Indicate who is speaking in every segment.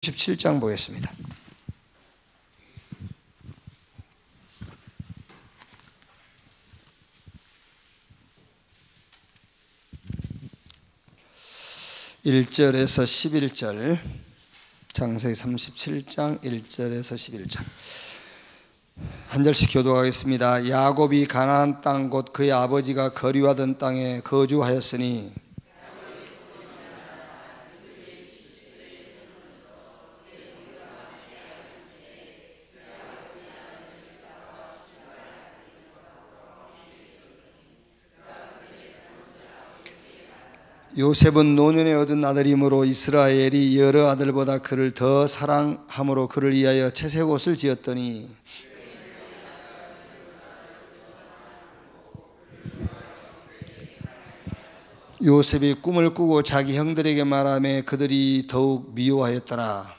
Speaker 1: 17장 보겠습니다. (1절에서) 11절, 창세기 37장 1절에서 11절 한 절씩 교독하겠습니다. 야곱이 가나안 땅 곧 그의 아버지가 거류하던 땅에 거주하였으니 요셉은 노년에 얻은 아들이므로 이스라엘이 여러 아들보다 그를 더 사랑함으로 그를 위하여 채색 옷을 지었더니 요셉이 꿈을 꾸고 자기 형들에게 말하며 그들이 더욱 미워하였더라.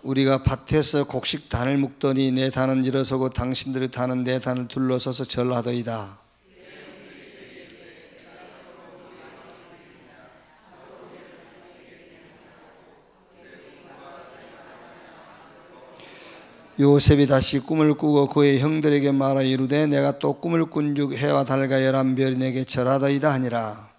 Speaker 1: 우리가 밭에서 곡식 단을 묶더니 내 단은 일어서고 당신들의 단은 내 단을 둘러서서 절하더이다. 요셉이 다시 꿈을 꾸고 그의 형들에게 말하 이르되 내가 또 꿈을 꾼즉 해와 달과 11별이 내게 절하더이다 하니라.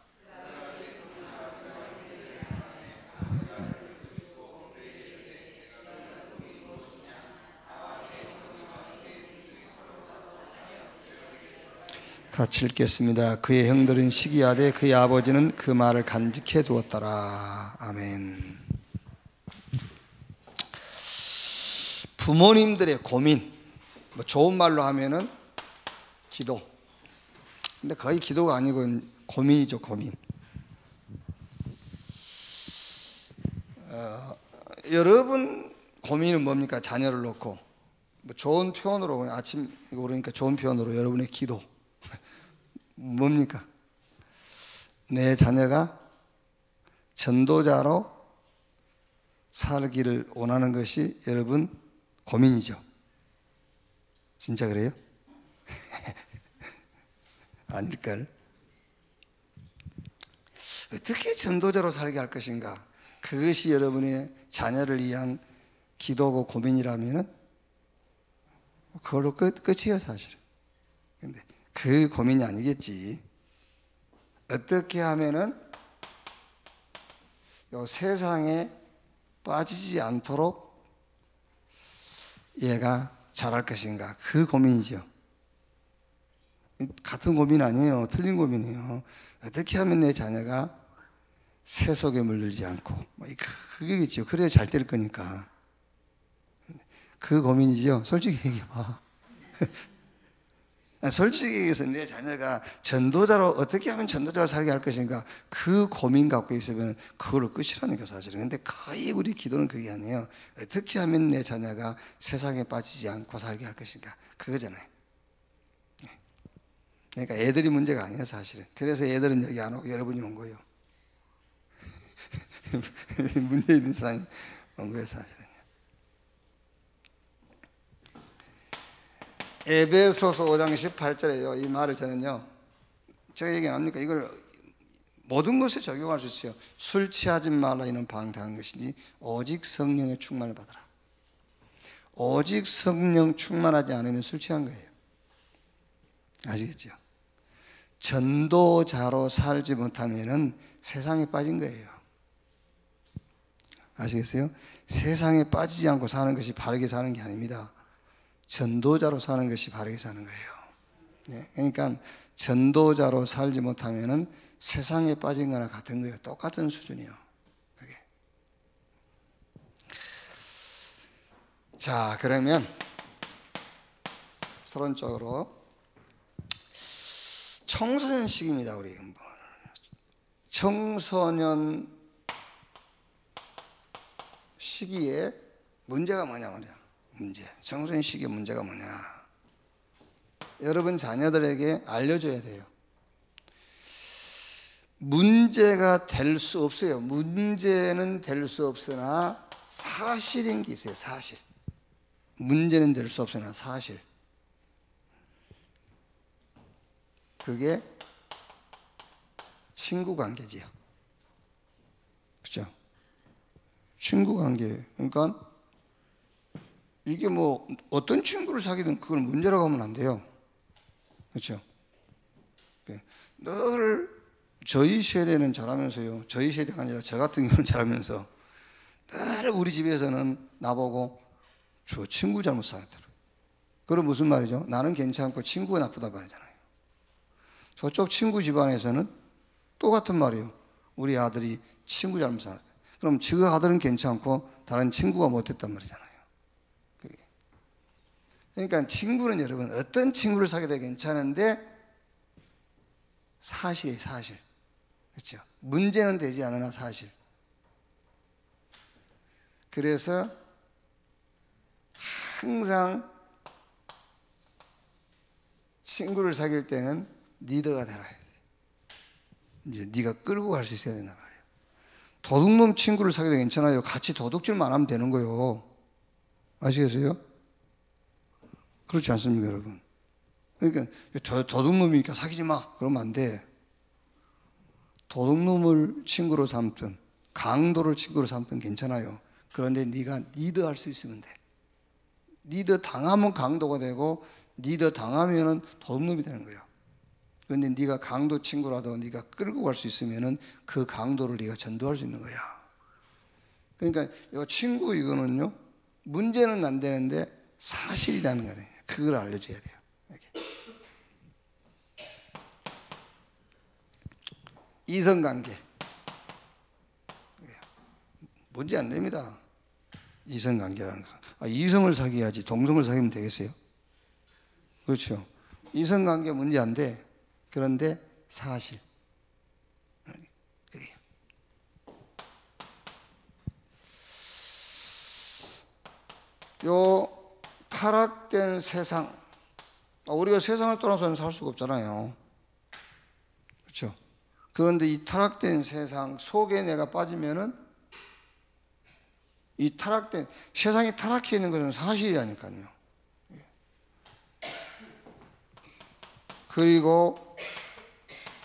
Speaker 1: 같이 읽겠습니다. 그의 형들은 시기하되 그의 아버지는 그 말을 간직해 두었더라. 아멘. 부모님들의 고민, 좋은 말로 하면은 기도. 근데 거의 기도가 아니고 고민이죠, 고민. 여러분 고민은 뭡니까? 자녀를 놓고 좋은 표현으로 아침 이거 그러니까 좋은 표현으로 여러분의 기도 뭡니까? 내 자녀가 전도자로 살기를 원하는 것이 여러분 고민이죠. 진짜 그래요? 아닐걸? 어떻게 전도자로 살게 할 것인가? 그것이 여러분의 자녀를 위한 기도고 고민이라면 그걸로 끝이에요, 사실은. 근데 그 고민이 아니겠지. 어떻게 하면은 이 세상에 빠지지 않도록 얘가 잘할 것인가, 그 고민이죠. 같은 고민 아니에요. 틀린 고민이에요. 어떻게 하면 내 자녀가 세속에 물들지 않고, 그게겠죠. 그래야 잘 될 거니까. 그 고민이죠. 솔직히 얘기해봐. 솔직히 얘기해서 내 자녀가 전도자로 어떻게 하면 전도자로 살게 할 것인가, 그 고민 갖고 있으면 그걸로 끝이라니까, 사실은. 근데 거의 우리 기도는 그게 아니에요. 어떻게 하면 내 자녀가 세상에 빠지지 않고 살게 할 것인가, 그거잖아요. 그러니까 애들이 문제가 아니에요, 사실은. 그래서 애들은 여기 안 오고 여러분이 온 거예요. 문제 있는 사람이 온 거예요, 사실은. 에베소서 5장 18절에요. 이 말을 저는요, 제가 얘기 안 합니까? 이걸 모든 것에 적용할 수 있어요. 술 취하지 말라 이는 방탕한 것이니 오직 성령의 충만을 받아라. 오직 성령 충만하지 않으면 술 취한 거예요. 아시겠죠? 전도자로 살지 못하면은 세상에 빠진 거예요. 아시겠어요? 세상에 빠지지 않고 사는 것이 바르게 사는 게 아닙니다. 전도자로 사는 것이 바르게 사는 거예요. 네, 그러니까 전도자로 살지 못하면은 세상에 빠진 거나 같은 거예요. 똑같은 수준이요. 그게. 자, 그러면 서론적으로 청소년 시기입니다. 우리 청소년 시기에 문제가 뭐냐 말이야. 청소년 시기의 문제가 뭐냐? 여러분 자녀들에게 알려줘야 돼요. 문제가 될 수 없어요. 문제는 될 수 없으나 사실인 게 있어요. 사실. 문제는 될 수 없으나 사실. 그게 친구 관계지요. 친구 관계. 그러니까 이게 뭐 어떤 친구를 사귀든 그걸 문제라고 하면 안 돼요. 그렇죠? 늘 저희 세대는 잘하면서요. 저희 세대가 아니라 저 같은 경우는 잘하면서 늘 우리 집에서는 나보고 저 친구 잘못 사귀더라. 그럼 무슨 말이죠? 나는 괜찮고 친구가 나쁘다 말이잖아요. 저쪽 친구 집안에서는 똑같은 말이에요. 우리 아들이 친구 잘못 사귀었다. 그럼 저 아들은 괜찮고 다른 친구가 못했단 말이잖아요. 그러니까 친구는 여러분 어떤 친구를 사귀어도 괜찮은데 사실이에요. 사실. 그렇죠? 문제는 되지 않으나 사실. 그래서 항상 친구를 사귈 때는 리더가 되라. 이제 네가 끌고 갈 수 있어야 된단 말이에요. 도둑놈 친구를 사귀어도 괜찮아요. 같이 도둑질만 하면 되는 거예요. 아시겠어요? 그렇지 않습니까, 여러분? 그러니까 도둑놈이니까 사귀지 마. 그러면 안 돼. 도둑놈을 친구로 삼든 강도를 친구로 삼든 괜찮아요. 그런데 네가 리더할 수 있으면 돼. 리더 당하면 강도가 되고 리더 당하면은 도둑놈이 되는 거예요. 그런데 네가 강도 친구라도 네가 끌고 갈 수 있으면은 그 강도를 네가 전도할 수 있는 거야. 그러니까 이 친구 이거는요 문제는 안 되는데 사실이라는 거예요. 그걸 알려줘야 돼요. 이렇게. 이성관계 문제 안 됩니다. 이성관계라는 거. 이성을 사귀어야지 동성을 사귀면 되겠어요? 그렇죠. 이성관계 문제 안 돼. 그런데 사실. 그래요. 요 타락된 세상, 우리가 세상을 떠나서는 살 수가 없잖아요. 그렇죠. 그런데 이 타락된 세상 속에 내가 빠지면은 이 타락된 세상이 타락해 있는 것은 사실이라니까요. 그리고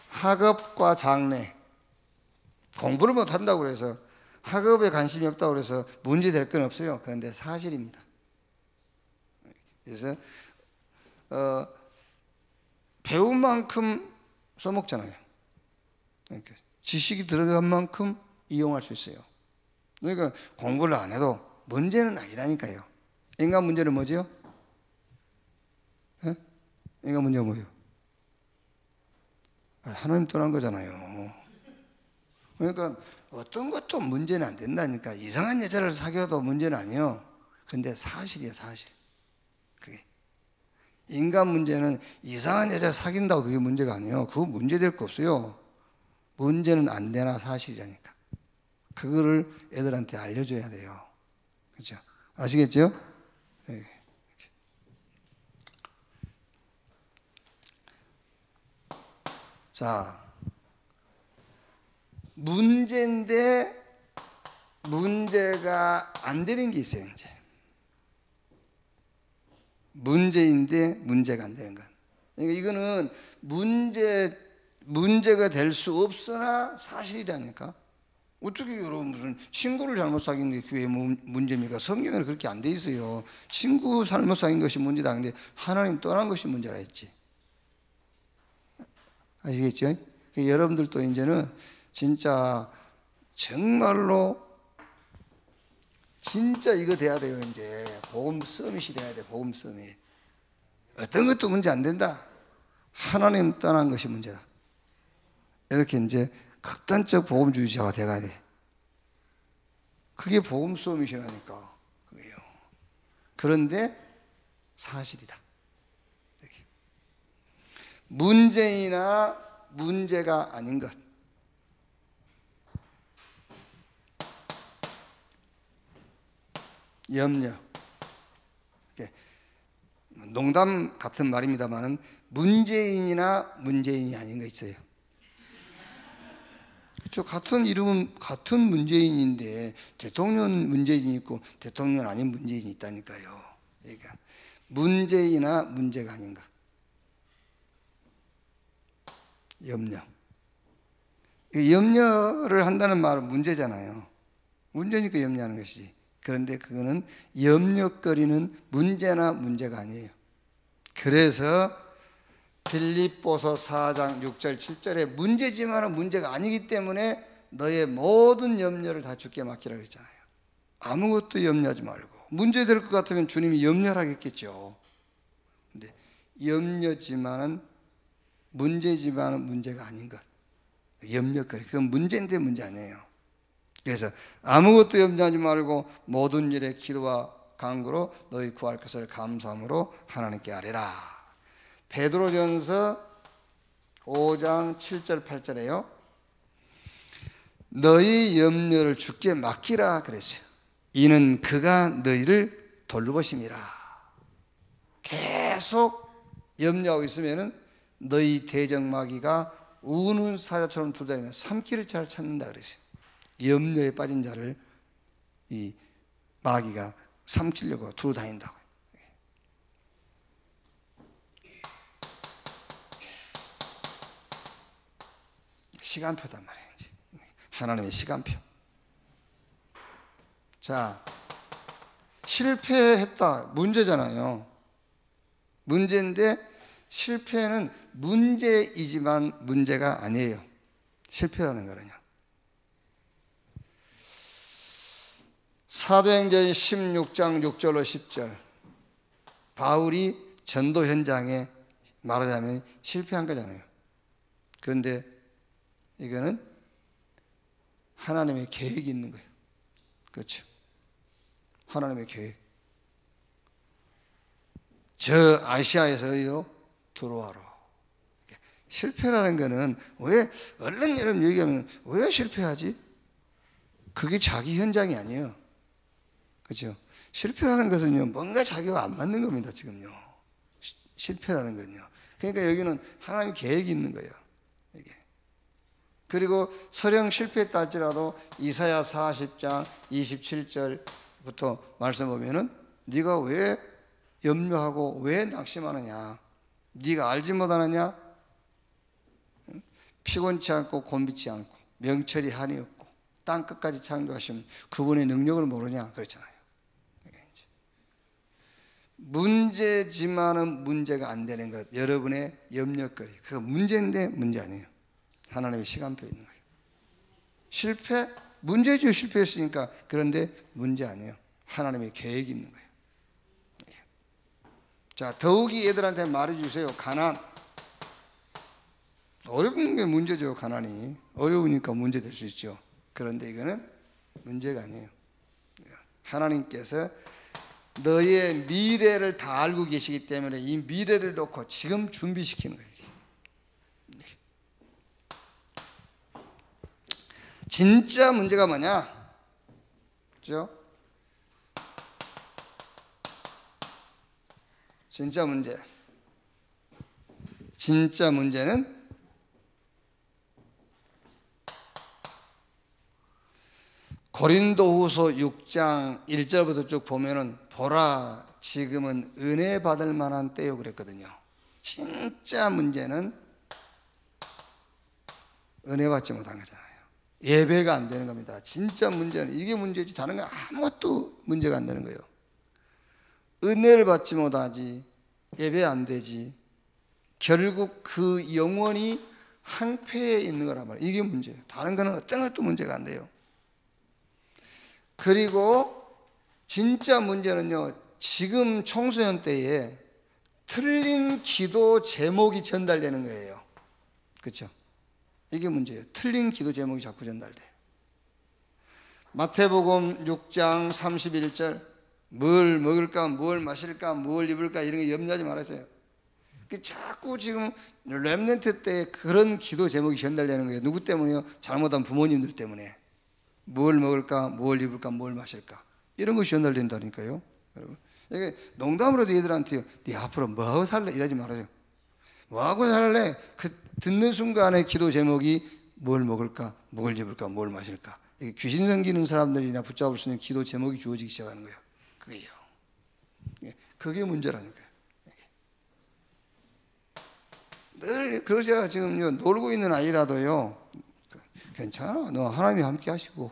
Speaker 1: 학업과 장래, 공부를 못한다고 해서 학업에 관심이 없다고 해서 문제될 건 없어요. 그런데 사실입니다. 그래서 배운 만큼 써먹잖아요. 그러니까 지식이 들어간 만큼 이용할 수 있어요. 그러니까 공부를 안 해도 문제는 아니라니까요. 인간 문제는 뭐죠? 에? 인간 문제가 뭐예요? 하나님 떠난 거잖아요. 그러니까 어떤 것도 문제는 안 된다니까. 이상한 여자를 사귀어도 문제는 아니에요. 근데 사실이에요, 사실. 그게. 인간 문제는 이상한 여자 사귄다고 그게 문제가 아니에요. 그거 문제 될 거 없어요. 문제는 안 되나 사실이라니까. 그거를 애들한테 알려줘야 돼요. 그렇죠? 아시겠죠? 네. 자, 문제인데 문제가 안 되는 게 있어요. 이제 문제인데 문제가 안 되는 건. 그러니까 이거는 문제가 될 수 없으나 사실이라니까. 어떻게 여러분 무슨 친구를 잘못 사귄 게 그게 문제입니까? 성경에는 그렇게 안 돼 있어요. 친구 잘못 사귄 것이 문제다. 근데 하나님 떠난 것이 문제라 했지. 아시겠죠? 여러분들도 이제는 진짜 정말로 진짜 이거 돼야 돼요. 이제 복음 서밋이 돼야 돼. 복음 서밋. 어떤 것도 문제 안 된다. 하나님 떠난 것이 문제다. 이렇게 이제 극단적 복음주의자가 돼야 돼. 그게 복음 서밋이라니까. 그게요. 그런데 사실이다. 이렇게. 문제이나 문제가 아닌 것. 염려. 농담 같은 말입니다만은 문재인이나 문재인이 아닌 거 있어요. 그렇죠. 같은 이름은 같은 문재인인데 대통령 문재인이 있고 대통령 아닌 문재인이 있다니까요. 그러니까 문제이나 문제가 아닌가. 염려. 염려를 한다는 말은 문제잖아요. 문제니까 염려하는 것이지. 그런데 그거는 염려거리는 문제나 문제가 아니에요. 그래서 빌립보서 4장 6절 7절에 문제지만 문제가 아니기 때문에 너의 모든 염려를 다 주께 맡기라 그랬잖아요. 아무것도 염려하지 말고, 문제될 것 같으면 주님이 염려를 하겠겠죠. 근데 염려지만은 문제지만은 문제가 아닌 것, 염려거리, 그건 문제인데 문제 아니에요. 그래서 아무것도 염려하지 말고 모든 일에 기도와 간구로 너희 구할 것을 감사함으로 하나님께 아뢰라. 베드로전서 5장 7절 8절에요. 너희 염려를 주께 맡기라 그랬어요. 이는 그가 너희를 돌보심이라. 계속 염려하고 있으면은 너희 대적마귀가 우는 사자처럼 두드리며 삼키를 잘 찾는다 그랬어요. 염려에 빠진 자를 이 마귀가 삼키려고 두루 다닌다고요. 시간표단 말이에요. 하나님의 시간표. 자, 실패했다, 문제잖아요. 문제인데 실패는 문제이지만 문제가 아니에요. 실패라는 거는요. 사도행전 16장 6절로 10절, 바울이 전도 현장에 말하자면 실패한 거잖아요. 그런데 이거는 하나님의 계획이 있는 거예요. 그렇죠? 하나님의 계획. 저 아시아에서요 들어와라. 실패라는 거는 왜 얼른 여러분 얘기하면 왜 실패하지? 그게 자기 현장이 아니에요. 그렇죠? 실패라는 것은요 뭔가 자기가 안 맞는 겁니다. 지금요 실패라는 건요. 그러니까 여기는 하나님 계획이 있는 거예요. 이게. 그리고 설령 실패했다 할지라도 이사야 40장 27절부터 말씀 보면은 네가 왜 염려하고 왜 낙심하느냐? 네가 알지 못하느냐? 피곤치 않고 곤비치 않고 명철이 한이 없고 땅 끝까지 창조하시면 그분의 능력을 모르냐? 그렇잖아요. 문제지만은 문제가 안 되는 것, 여러분의 염려거리, 그거 문제인데 문제 아니에요. 하나님의 시간표에 있는 거예요. 실패? 문제죠. 실패했으니까. 그런데 문제 아니에요. 하나님의 계획이 있는 거예요. 자, 더욱이 애들한테 말해주세요. 가난. 어려운 게 문제죠. 가난이 어려우니까 문제 될 수 있죠. 그런데 이거는 문제가 아니에요. 하나님께서 너의 미래를 다 알고 계시기 때문에 이 미래를 놓고 지금 준비시키는 거예요. 진짜 문제가 뭐냐? 그죠? 진짜 문제. 진짜 문제는 고린도후서 6장 1절부터 쭉 보면은 보라 지금은 은혜 받을 만한 때요 그랬거든요. 진짜 문제는 은혜 받지 못한 거잖아요. 예배가 안 되는 겁니다. 진짜 문제는 이게 문제지 다른 건 아무것도 문제가 안 되는 거예요. 은혜를 받지 못하지, 예배 안 되지, 결국 그 영혼이 항폐에 있는 거란 말이에요. 이게 문제예요. 다른 거는 어떤 것도 문제가 안 돼요. 그리고 진짜 문제는요, 지금 청소년 때에 틀린 기도 제목이 전달되는 거예요. 그렇죠? 이게 문제예요. 틀린 기도 제목이 자꾸 전달돼. 마태복음 6장 31절, 뭘 먹을까, 뭘 마실까, 뭘 입을까 이런 거 염려하지 말았어요. 자꾸 지금 렘넌트 때 그런 기도 제목이 전달되는 거예요. 누구 때문에요? 잘못한 부모님들 때문에. 뭘 먹을까, 뭘 입을까, 뭘 마실까 이런 것이 전달된다니까요. 여러분, 이게 농담으로도 얘들한테요, 네 앞으로 뭐하고 살래? 이러지 말아요. 뭐하고 살래? 그 듣는 순간에 기도 제목이 뭘 먹을까, 뭘 입을까, 뭘 마실까. 이게 귀신 섬기는 사람들이나 붙잡을 수 있는 기도 제목이 주어지기 시작하는 거예요. 그게요. 그게 문제라니까요. 늘 그러셔야 지금요, 놀고 있는 아이라도요, 괜찮아. 너 하나님이 함께 하시고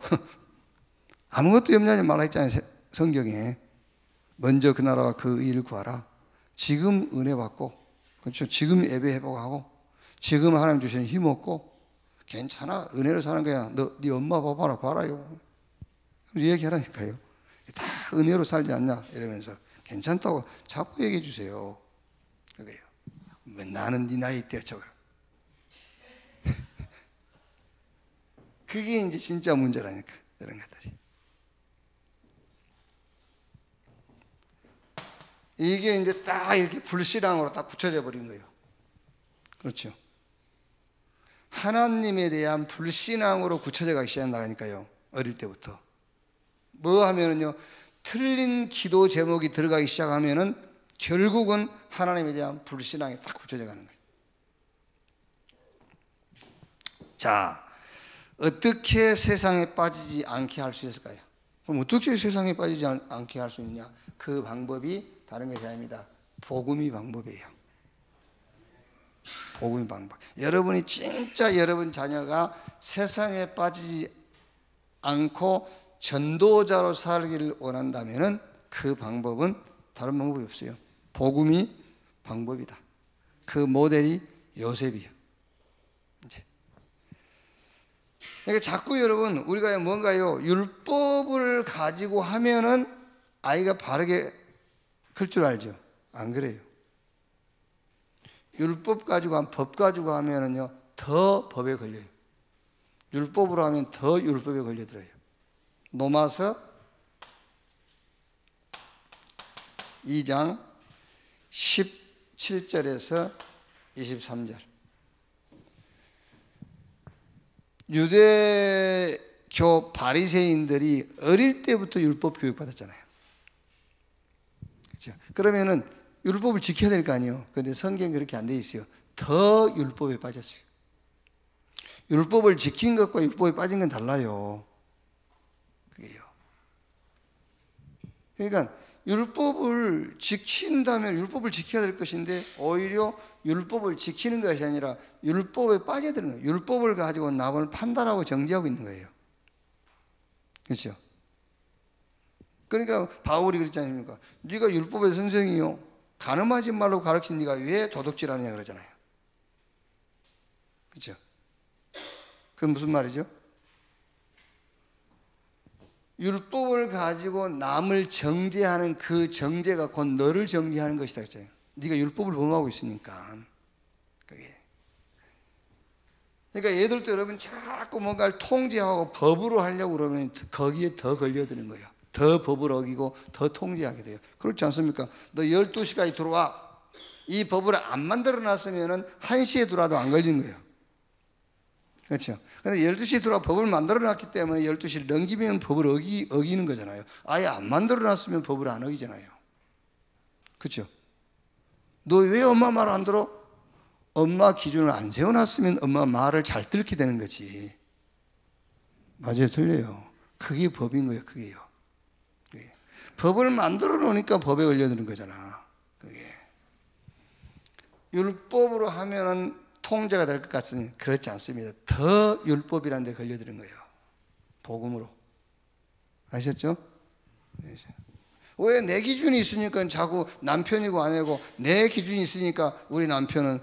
Speaker 1: 아무것도 염려하지 말라 했잖아요. 성경에. 먼저 그 나라와 그 의를 구하라. 지금 은혜 받고, 그렇죠. 지금 예배 회복하고, 지금 하나님 주시는 힘 얻고, 괜찮아. 은혜로 사는 거야. 네 엄마 봐봐라. 봐라요. 얘기하라니까요. 다 은혜로 살지 않냐 이러면서 괜찮다고 자꾸 얘기해 주세요. 그게요. 나는 네 나이 때 저거. 그게 이제 진짜 문제라니까. 이런 것들이. 이게 이제 딱 이렇게 불신앙으로 딱 굳혀져 버린 거예요. 그렇죠. 하나님에 대한 불신앙으로 굳혀져 가기 시작한다니까요. 어릴 때부터. 뭐 하면은요, 틀린 기도 제목이 들어가기 시작하면은 결국은 하나님에 대한 불신앙이 딱 굳혀져 가는 거예요. 자, 어떻게 세상에 빠지지 않게 할 수 있을까요? 그럼 어떻게 세상에 빠지지 않게 할 수 있느냐? 그 방법이 다른 것이 아닙니다. 복음이 방법이에요. 복음이 방법. 여러분이 진짜 여러분 자녀가 세상에 빠지지 않고 전도자로 살기를 원한다면은 그 방법은 다른 방법이 없어요. 복음이 방법이다. 그 모델이 요셉이에요. 이제. 그러니까 자꾸 여러분 우리가 뭔가요? 율법을 가지고 하면은 아이가 바르게 클 줄 알죠? 안 그래요. 율법 가지고 법 가지고 하면은요 더 법에 걸려요. 율법으로 하면 더 율법에 걸려들어요. 로마서 2장 17절에서 23절. 유대교 바리새인들이 어릴 때부터 율법 교육 받았잖아요. 그렇죠? 그러면은 율법을 지켜야 될 거 아니에요. 그런데 성경이 그렇게 안 돼 있어요. 더 율법에 빠졌어요. 율법을 지킨 것과 율법에 빠진 건 달라요. 그게요. 그러니까 율법을 지킨다면 율법을 지켜야 될 것인데 오히려 율법을 지키는 것이 아니라 율법에 빠져드는 거예요. 율법을 가지고 남을 판단하고 정죄하고 있는 거예요. 그렇죠? 그러니까 바울이 그랬지 않습니까? 네가 율법의 선생이요, 간음하지 말라고 가르친 네가 왜 도둑질하느냐 그러잖아요. 그렇죠? 그건 무슨 말이죠? 율법을 가지고 남을 정죄하는 그 정죄가 곧 너를 정죄하는 것이다 했잖아요. 네가 율법을 범하고 있으니까. 그게. 그러니까 얘들도 여러분 자꾸 뭔가를 통제하고 법으로 하려고 그러면 거기에 더 걸려드는 거예요. 더 법을 어기고 더 통제하게 돼요. 그렇지 않습니까? 너 12시까지 들어와. 이 법을 안 만들어 놨으면 1시에 들어와도 안 걸리는 거예요. 그렇죠? 근데 12시에 들어와 법을 만들어 놨기 때문에 12시를 넘기면 법을 어기는 거잖아요. 아예 안 만들어 놨으면 법을 안 어기잖아요. 그렇죠? 너 왜 엄마 말 안 들어? 엄마 기준을 안 세워놨으면 엄마 말을 잘 듣게 되는 거지. 맞아요, 틀려요. 그게 법인 거예요, 그게요. 그게. 법을 만들어 놓으니까 법에 걸려드는 거잖아. 그게. 율법으로 하면은 통제가 될 것 같으니 그렇지 않습니다. 더 율법이라는 데 걸려드는 거예요. 복음으로. 아셨죠? 왜 내 기준이 있으니까 자꾸 남편이고 아내고 내 기준이 있으니까 우리 남편은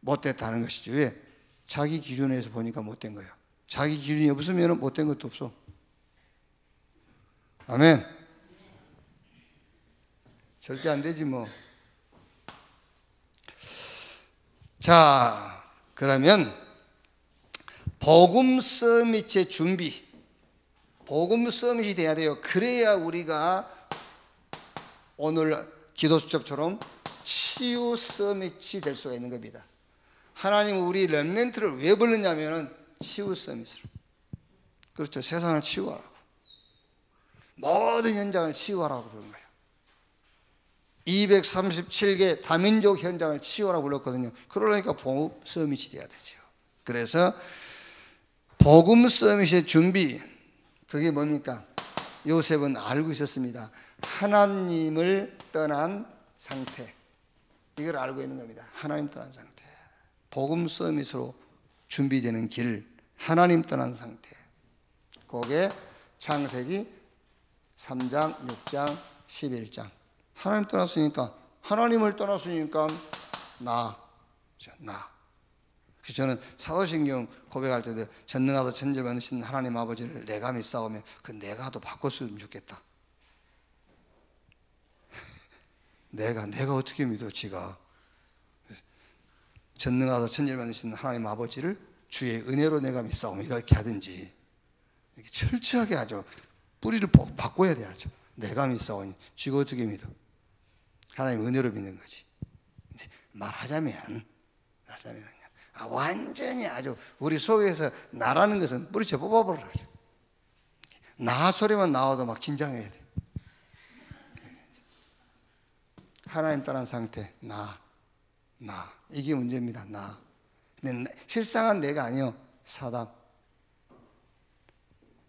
Speaker 1: 못됐다는 것이죠. 왜? 자기 기준에서 보니까 못된 거예요. 자기 기준이 없으면 못된 것도 없어. 아멘. 절대 안 되지 뭐. 자, 그러면 복음 서밋의 준비, 복음 서밋이 돼야 돼요. 그래야 우리가 오늘 기도 수첩처럼 치유 서밋이 될 수가 있는 겁니다. 하나님은 우리 렘넌트를 왜 불렀냐면은 치유 서밋으로. 그렇죠. 세상을 치유하라고, 모든 현장을 치유하라고 부른 거예요. 237개 다민족 현장을 치유하라고 불렀거든요. 그러니까 복음 서밋이 돼야 되죠. 그래서 복음 서밋의 준비, 그게 뭡니까? 요셉은 알고 있었습니다. 하나님을 떠난 상태, 이걸 알고 있는 겁니다. 하나님 떠난 상태. 복음 서밋으로 준비되는 길, 하나님 떠난 상태. 그게 창세기 3장, 6장, 11장. 하나님 떠났으니까, 하나님을 떠났으니까 나. 그래서 저는 사도신경 고백할 때도 전능하고 천지를 만드신 하나님 아버지를 내가 믿사오면 그 내가도 바꿨으면 좋겠다. 내가 어떻게 믿어 지가. 전능하고 천지를 만드신 하나님 아버지를 주의 은혜로 내가 믿사오면 이렇게 하든지, 이렇게 철저하게 아주 뿌리를 바꿔야 돼야죠. 내가 믿사오니 지가 어떻게 믿어. 하나님 은혜로 믿는 거지. 말하자면 완전히 아주 우리 속에서 나라는 것은 뿌리쳐 뽑아버려야죠. 나 소리만 나와도 막 긴장해야 돼. 하나님 떠난 상태, 나 이게 문제입니다. 나. 근데 실상은 내가 아니요, 사단.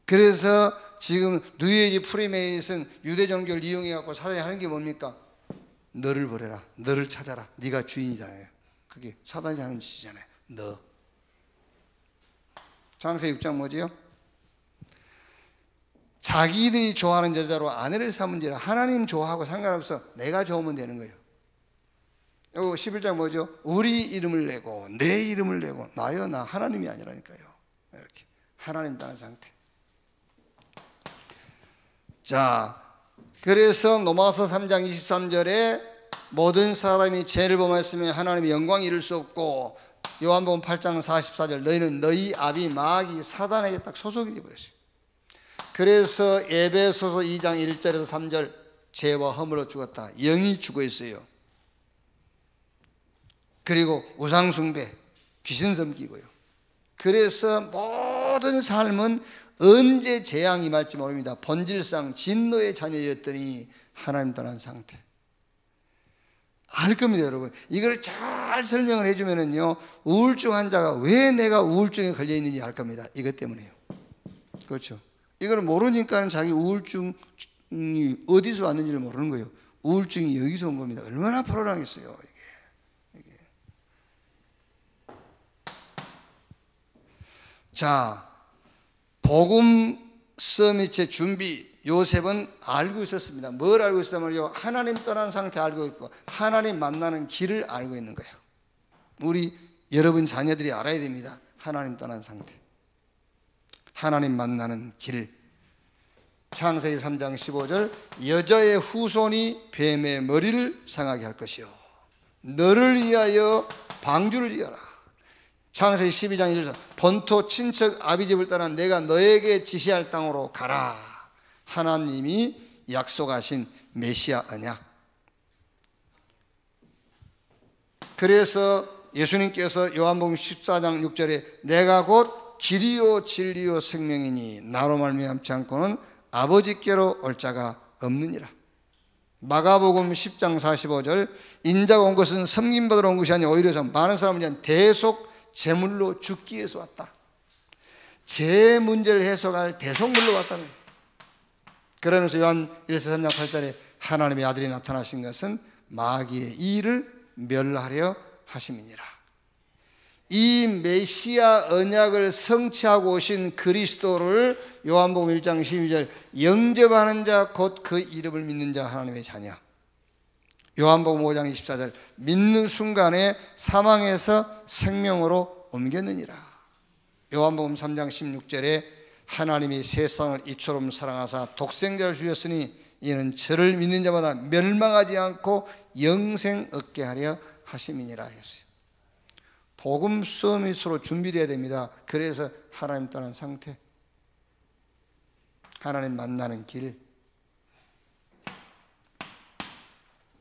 Speaker 1: 그래서 지금 뉴에이지 프리메이슨 유대 종교를 이용해 갖고 사단이 하는 게 뭡니까? 너를 버려라, 너를 찾아라, 네가 주인이잖아요. 그게 사단이 하는 짓이잖아요. 너. 창세기 6장 뭐지요? 자기들이 좋아하는 여자로 아내를 삼은지라. 하나님 좋아하고 상관없어. 내가 좋으면 되는 거예요. 11장 뭐죠? 우리 이름을 내고 내 이름을 내고. 나요, 나. 하나님이 아니라니까요. 이렇게 하나님 따는 상태. 자, 그래서 로마서 3장 23절에 모든 사람이 죄를 범하였으면 하나님의 영광을 이룰 수 없고, 요한복음 8장 44절 너희는 너희 아비 마귀 사단에게 딱 소속이 되어버렸어요. 그래서 에베소서 2장 1절에서 3절 죄와 허물로 죽었다. 영이 죽어 있어요. 그리고 우상숭배, 귀신 섬기고요. 그래서 모든 삶은 언제 재앙이 임할지 모릅니다. 본질상 진노의 자녀였더니 하나님 떠난 상태. 알 겁니다, 여러분. 이걸 잘 설명을 해주면은요, 우울증 환자가 왜 내가 우울증에 걸려 있는지 알 겁니다. 이것 때문에요. 그렇죠. 이걸 모르니까 자기 우울증이 어디서 왔는지를 모르는 거예요. 우울증이 여기서 온 겁니다. 얼마나 불안하겠어요, 이게. 자, 복음 서밋의 준비, 요셉은 알고 있었습니다. 뭘 알고 있었냐면요, 하나님 떠난 상태 알고 있고 하나님 만나는 길을 알고 있는 거예요. 우리 여러분 자녀들이 알아야 됩니다. 하나님 떠난 상태, 하나님 만나는 길. 창세기 3장 15절 여자의 후손이 뱀의 머리를 상하게 할 것이요 너를 위하여 방주를 지어라. 창세기 12장 1절 본토 친척 아비집을 떠나 내가 너에게 지시할 땅으로 가라. 하나님이 약속하신 메시아 언약. 그래서 예수님께서 요한복음 14장 6절에 내가 곧 길이요 진리요 생명이니 나로 말미암지 않고는 아버지께로 올 자가 없느니라. 마가복음 10장 45절 인자가 온 것은 섬김받으러 온 것이 아니라 오히려 많은 사람을 위한 대속 제물로 죽기 위해서 왔다. 제 문제를 해석할 대속물로 왔다는 거예요. 그러면서 요한 1서 3장 8절에 하나님의 아들이 나타나신 것은 마귀의 일을 멸하려 하심이니라. 이 메시아 언약을 성취하고 오신 그리스도를 요한복음 1장 12절 영접하는 자 곧 그 이름을 믿는 자 하나님의 자녀. 요한복음 5장 24절 믿는 순간에 사망에서 생명으로 옮겼느니라. 요한복음 3장 16절에 하나님이 세상을 이처럼 사랑하사 독생자를 주셨으니 이는 저를 믿는 자마다 멸망하지 않고 영생 얻게 하려 하심이니라 했어요. 복음 서밋으로 준비되어야 됩니다. 그래서 하나님 떠난 상태, 하나님 만나는 길.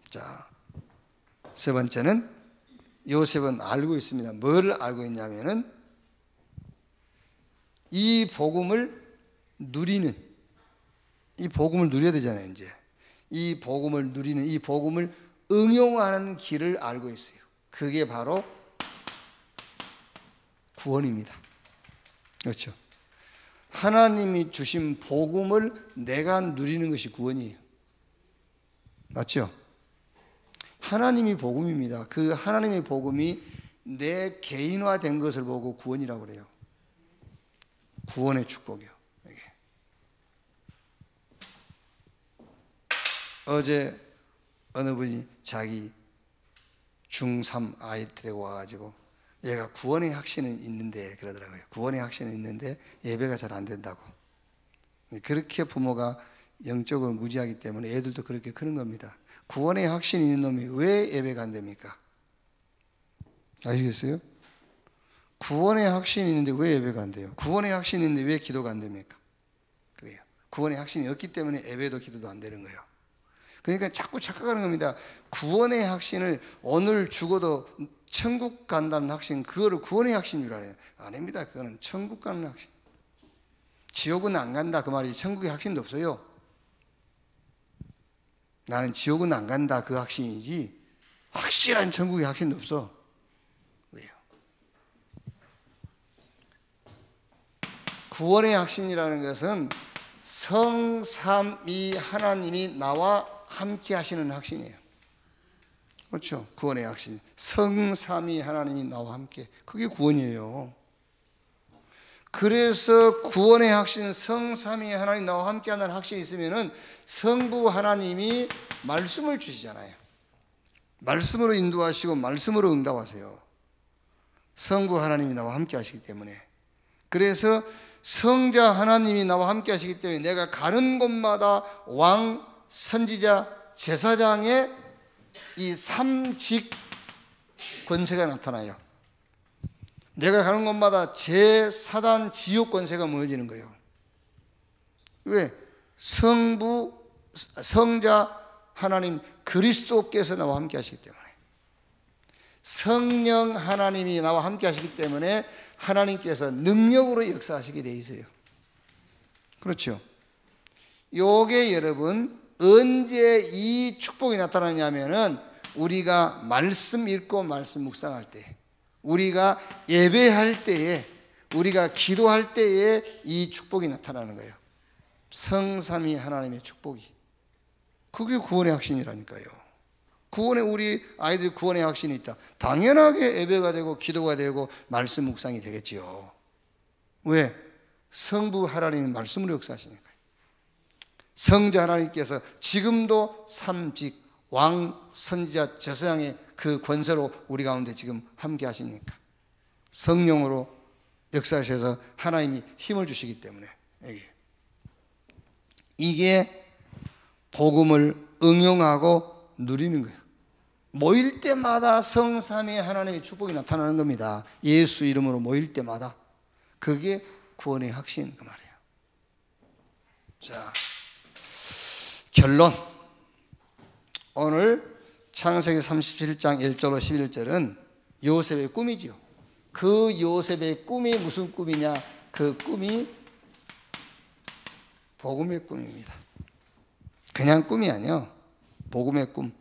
Speaker 1: 자, 세 번째는 요셉은 알고 있습니다. 뭘 알고 있냐면은 이 복음을 누리는, 이 복음을 누려야 되잖아요. 이제 이 복음을 누리는, 이 복음을 응용하는 길을 알고 있어요. 그게 바로 구원입니다. 그렇죠? 하나님이 주신 복음을 내가 누리는 것이 구원이에요. 맞죠? 하나님이 복음입니다. 그 하나님의 복음이 내 개인화된 것을 보고 구원이라고 그래요. 구원의 축복이요. 이게. 어제 어느 분이 자기 중3 아이 데리고 와가지고 얘가 구원의 확신은 있는데 그러더라고요. 구원의 확신은 있는데 예배가 잘 안 된다고. 그렇게 부모가 영적으로 무지하기 때문에 애들도 그렇게 크는 겁니다. 구원의 확신이 있는 놈이 왜 예배가 안 됩니까? 아시겠어요? 구원의 확신이 있는데 왜 예배가 안 돼요? 구원의 확신이 있는데 왜 기도가 안 됩니까? 그게요. 구원의 확신이 없기 때문에 예배도 기도도 안 되는 거예요. 그러니까 자꾸 착각하는 겁니다. 구원의 확신을 오늘 죽어도 천국 간다는 확신, 그거를 구원의 확신이라 해요. 아닙니다. 그거는 천국 가는 확신. 지옥은 안 간다 그 말이지 천국의 확신도 없어요. 나는 지옥은 안 간다 그 확신이지 확실한 천국의 확신도 없어. 왜요? 구원의 확신이라는 것은 성삼위 하나님이 나와 함께 하시는 확신이에요. 그렇죠? 구원의 확신. 성삼위 하나님이 나와 함께. 그게 구원이에요. 그래서 구원의 확신, 성삼위 하나님 나와 함께 하는 확신이 있으면은 성부 하나님이 말씀을 주시잖아요. 말씀으로 인도하시고 말씀으로 응답하세요. 성부 하나님이 나와 함께 하시기 때문에. 그래서 성자 하나님이 나와 함께 하시기 때문에 내가 가는 곳마다 왕, 선지자, 제사장의 이 삼직 권세가 나타나요. 내가 가는 곳마다 제4단 지옥 권세가 무너지는 거예요. 왜? 성부, 성자 하나님 그리스도께서 나와 함께 하시기 때문에. 성령 하나님이 나와 함께 하시기 때문에 하나님께서 능력으로 역사하시게 돼 있어요. 그렇죠? 요게 여러분 언제 이 축복이 나타나냐면은 우리가 말씀 읽고 말씀 묵상할 때, 우리가 예배할 때에, 우리가 기도할 때에 이 축복이 나타나는 거예요. 성삼위 하나님의 축복이. 그게 구원의 확신이라니까요. 구원에 우리 아이들이 구원의 확신이 있다. 당연하게 예배가 되고 기도가 되고 말씀 묵상이 되겠지요. 왜? 성부 하나님이 말씀으로 역사하시니까요. 성자 하나님께서 지금도 삼직, 왕, 선지자, 제사장의 그 권세로 우리 가운데 지금 함께 하시니까 성령으로 역사하셔서 하나님이 힘을 주시기 때문에 이게 복음을 응용하고 누리는 거예요. 모일 때마다 성삼위 하나님의 축복이 나타나는 겁니다. 예수 이름으로 모일 때마다. 그게 구원의 확신 그 말이에요. 자, 결론. 오늘 창세기 37장 1절로 11절은 요셉의 꿈이지요. 그 요셉의 꿈이 무슨 꿈이냐? 그 꿈이 복음의 꿈입니다. 그냥 꿈이 아니요. 복음의 꿈.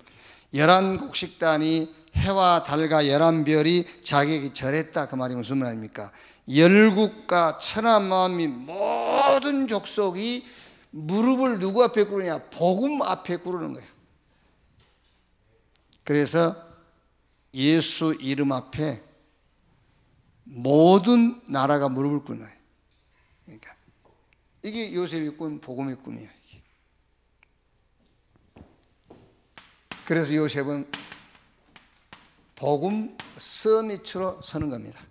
Speaker 1: 11곡식단이 해와 달과 11별이 자기에게 절했다. 그 말이 무슨 말입니까? 열국과 천하만민 모든 족속이 무릎을 누구 앞에 꿇으냐? 복음 앞에 꿇는 거예요. 그래서 예수 이름 앞에 모든 나라가 무릎을 꿇는 거예요. 그러니까 이게 요셉의 꿈, 복음의 꿈이에요. 그래서 요셉은 복음 서밋으로 서는 겁니다.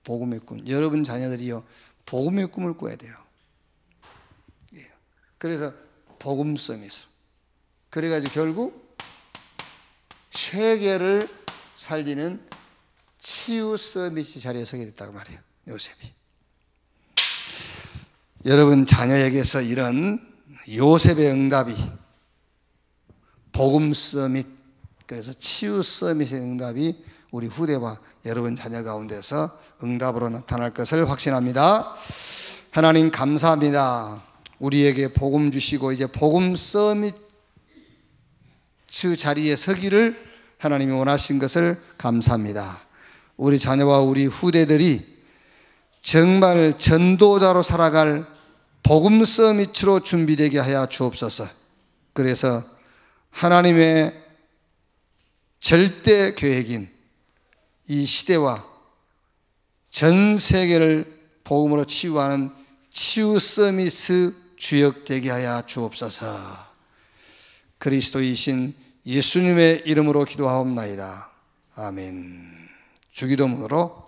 Speaker 1: 복음의 꿈. 여러분 자녀들이요, 복음의 꿈을 꿔야 돼요. 그래서 복음 서밋으로. 그래가지고 결국 세계를 살리는 치유 서밋이 자리에 서게 됐다고 말해요. 요셉이. 여러분 자녀에게서 이런 요셉의 응답이 복음 서밋, 그래서 치유 서밋의 응답이 우리 후대와 여러분 자녀 가운데서 응답으로 나타날 것을 확신합니다. 하나님 감사합니다. 우리에게 복음 주시고 이제 복음 서밋 자리에 서기를 하나님이 원하신 것을 감사합니다. 우리 자녀와 우리 후대들이 정말 전도자로 살아갈 복음 서밋으로 준비되게 하여 주옵소서. 그래서 하나님의 절대 계획인 이 시대와 전 세계를 복음으로 치유하는 치유 서밋 주역되게 하여 주옵소서. 그리스도이신 예수님의 이름으로 기도하옵나이다. 아멘. 주기도문으로